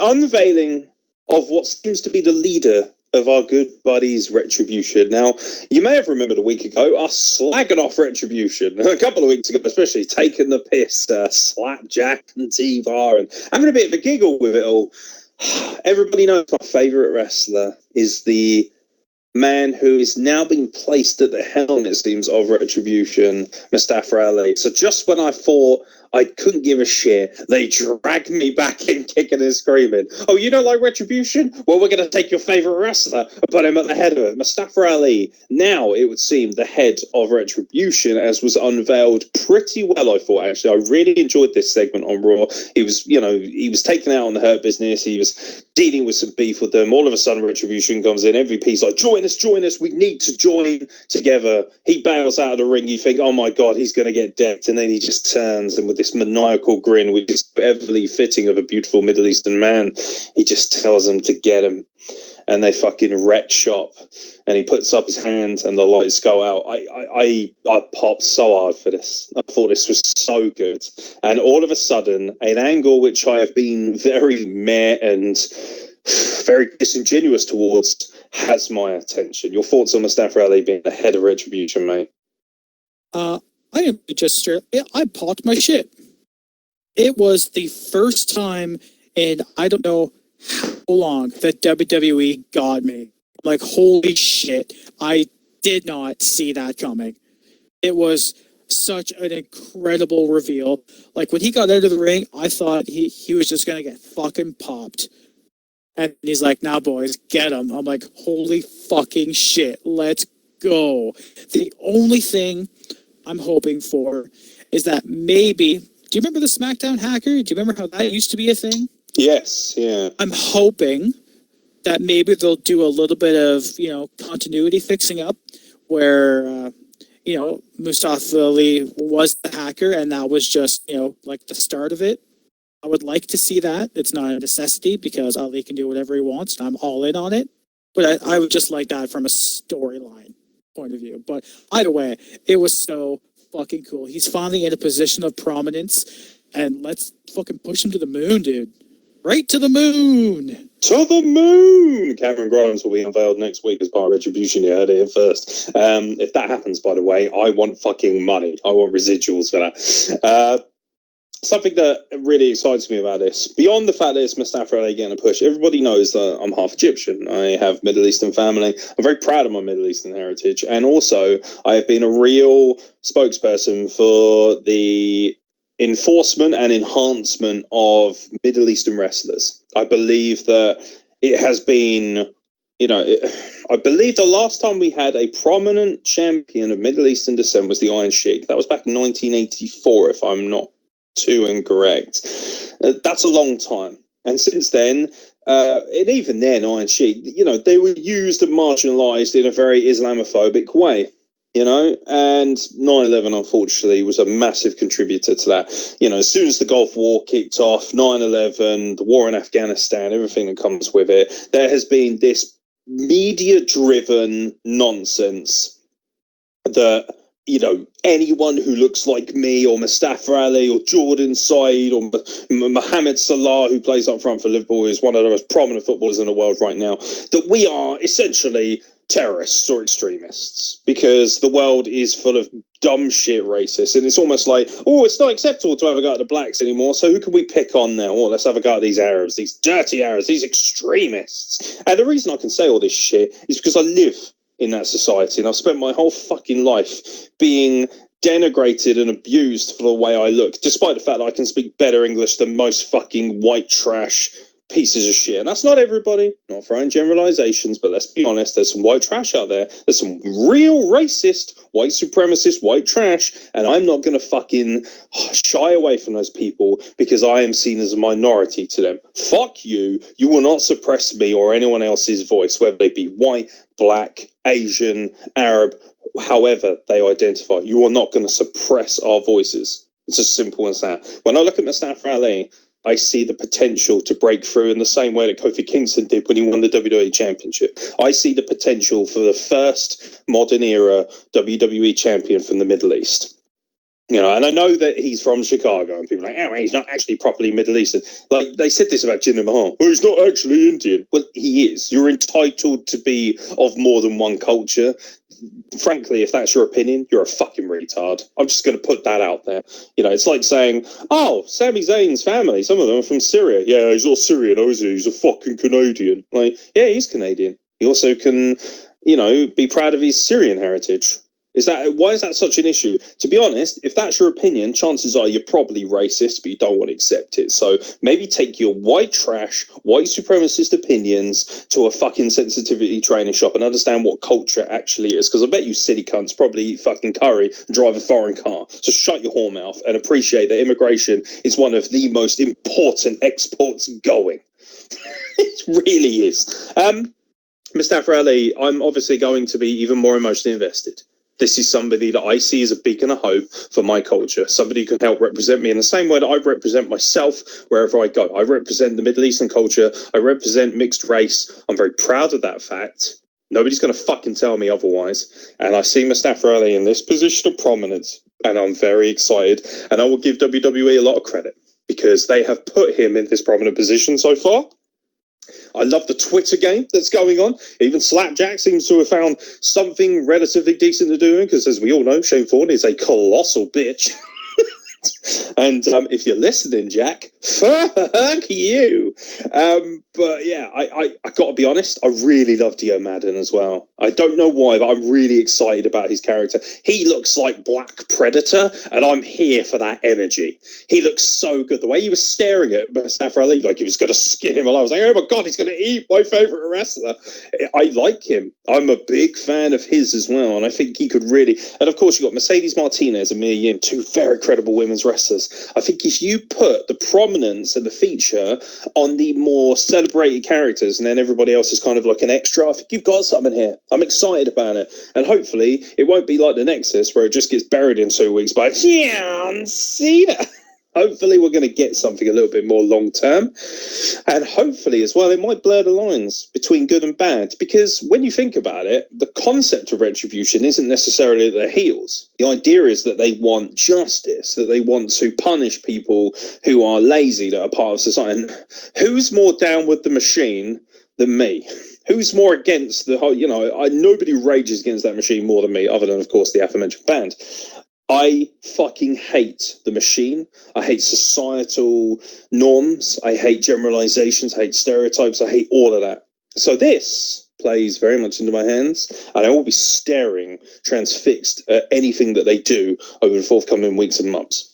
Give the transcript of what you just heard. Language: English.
unveiling of what seems to be the leader of our good buddies Retribution. Now, you may have remembered a week ago us slagging off Retribution. A couple of weeks ago, especially, taking the piss, Slapjack and T-Bar, and having a bit of a giggle with it all. Everybody knows my favourite wrestler is the man who is now being placed at the helm, it seems, of Retribution, Mustafa Ali. So just when I thought I couldn't give a shit, they dragged me back in kicking and screaming. Oh, you don't like Retribution? Well, we're going to take your favourite wrestler and put him at the head of it. Mustafa Ali, now it would seem the head of Retribution, as was unveiled pretty well, I thought, actually. I really enjoyed this segment on Raw. He was taken out on the Hurt Business. He was dealing with some beef with them. All of a sudden, Retribution comes in. Every piece like, join us. We need to join together. He bails out of the ring. You think, oh my God, he's going to get decked. And then he just turns, and with this maniacal grin, which is everly fitting of a beautiful Middle Eastern man, he just tells them to get him. And they fucking wreck shop. And he puts up his hand and the lights go out. I popped so hard for this. I thought this was so good. And all of a sudden, an angle which I have been very meh and very disingenuous towards has my attention. Your thoughts on Mustafa Ali being the head of Retribution, mate? I popped my shit. It was the first time in I don't know how long that WWE got me. Like, holy shit. I did not see that coming. It was such an incredible reveal. Like, when he got out of the ring, I thought he was just going to get fucking popped. And he's like, now, boys, get him. I'm like, holy fucking shit. Let's go. The only thing I'm hoping for is that maybe... Do you remember the SmackDown hacker? Do you remember how that used to be a thing? Yes, yeah. I'm hoping that maybe they'll do a little bit of, continuity fixing up where, Mustafa Ali was the hacker and that was just, like the start of it. I would like to see that. It's not a necessity because Ali can do whatever he wants and I'm all in on it. But I would just like that from a storyline point of view. But either way, it was so fucking cool. He's finally in a position of prominence and let's fucking push him to the moon, dude. Right to the moon! To the moon! Cameron Grimes will be unveiled next week as part of Retribution. You heard it here first. If that happens, by the way, I want fucking money. I want residuals for that. Something that really excites me about this, beyond the fact that it's Mustafa Ali getting a push, everybody knows that I'm half Egyptian. I have Middle Eastern family. I'm very proud of my Middle Eastern heritage. And also, I have been a real spokesperson for the enforcement and enhancement of Middle Eastern wrestlers. I believe that it has been, I believe the last time we had a prominent champion of Middle Eastern descent was the Iron Sheik. That was back in 1984, if I'm not too incorrect. That's a long time. And since then, and even then, Iron Sheik, they were used and marginalized in a very Islamophobic way. And 9/11, unfortunately, was a massive contributor to that. As soon as the Gulf War kicked off, 9/11, the war in Afghanistan, everything that comes with it, there has been this media-driven nonsense that, anyone who looks like me or Mustafa Ali or Jordan Said or Mohamed Salah, who plays up front for Liverpool, is one of the most prominent footballers in the world right now, that we are essentially terrorists or extremists because the world is full of dumb shit racists, and it's almost like, it's not acceptable to have a go at the blacks anymore, so who can we pick on now? Let's have a go at these Arabs, these dirty Arabs, these extremists. And the reason I can say all this shit is because I live in that society and I've spent my whole fucking life being denigrated and abused for the way I look, despite the fact that I can speak better English than most fucking white trash pieces of shit. And that's not everybody, not throwing generalizations, but let's be honest, there's some white trash out there. There's some real racist, white supremacist, white trash, and I'm not going to fucking shy away from those people because I am seen as a minority to them. Fuck you. You will not suppress me or anyone else's voice, whether they be white, black, Asian, Arab, however they identify. You are not going to suppress our voices. It's as simple as that. When I look at Mustafa Ali, I see the potential to break through in the same way that Kofi Kingston did when he won the WWE Championship. I see the potential for the first modern era WWE champion from the Middle East. You know, and I know that he's from Chicago, and people are like, oh, he's not actually properly Middle Eastern. Like, they said this about Jinder Mahal. Oh, he's not actually Indian. Well, he is. You're entitled to be of more than one culture. Frankly, if that's your opinion, you're a fucking retard. I'm just going to put that out there. You know, it's like saying, oh, Sami Zayn's family, some of them are from Syria. Yeah, he's not Syrian, is he? He's a fucking Canadian. Like, yeah, he's Canadian. He also can, you know, be proud of his Syrian heritage. Why is that such an issue? To be honest, if that's your opinion, chances are you're probably racist, but you don't want to accept it. So maybe take your white trash, white supremacist opinions to a fucking sensitivity training shop and understand what culture actually is. Because I bet you silly cunts probably eat fucking curry and drive a foreign car. So shut your whore mouth and appreciate that immigration is one of the most important exports going. It really is. Mustafa Ali, I'm obviously going to be even more emotionally invested. This is somebody that I see as a beacon of hope for my culture, somebody who can help represent me in the same way that I represent myself wherever I go. I represent the Middle Eastern culture. I represent mixed race. I'm very proud of that fact. Nobody's going to fucking tell me otherwise. And I see Mustafa Ali in this position of prominence, and I'm very excited. And I will give WWE a lot of credit because they have put him in this prominent position so far. I love the Twitter game that's going on. Even Slapjack seems to have found something relatively decent to do because, as we all know, Shane Thorne is a colossal bitch. And if you're listening, Jack, fuck you. But yeah, I got to be honest, I really love Dio Madden as well. I don't know why, but I'm really excited about his character. He looks like Black Predator, and I'm here for that energy. He looks so good. The way he was staring at Mustafa Ali, like he was going to skin him alive. I was like, oh my God, he's going to eat my favorite wrestler. I like him. I'm a big fan of his as well, and I think he could really... And of course, you've got Mercedes Martinez and Mia Yim, two very credible women's wrestlers. I think if you put the prominence and the feature on the more celebrated characters and then everybody else is kind of like an extra, I think you've got something here. I'm excited about it. And hopefully it won't be like the Nexus where it just gets buried in 2 weeks by John Cena. Hopefully we're going to get something a little bit more long term. And hopefully as well, it might blur the lines between good and bad. Because when you think about it, the concept of Retribution isn't necessarily that they're heels. The idea is that they want justice, that they want to punish people who are lazy, that are part of society. And who's more down with the machine than me? Who's more against the whole, nobody rages against that machine more than me, other than, of course, the aforementioned band. I fucking hate the machine. I hate societal norms. I hate generalizations. I hate stereotypes. I hate all of that. So this plays very much into my hands, and I will be staring transfixed at anything that they do over the forthcoming weeks and months.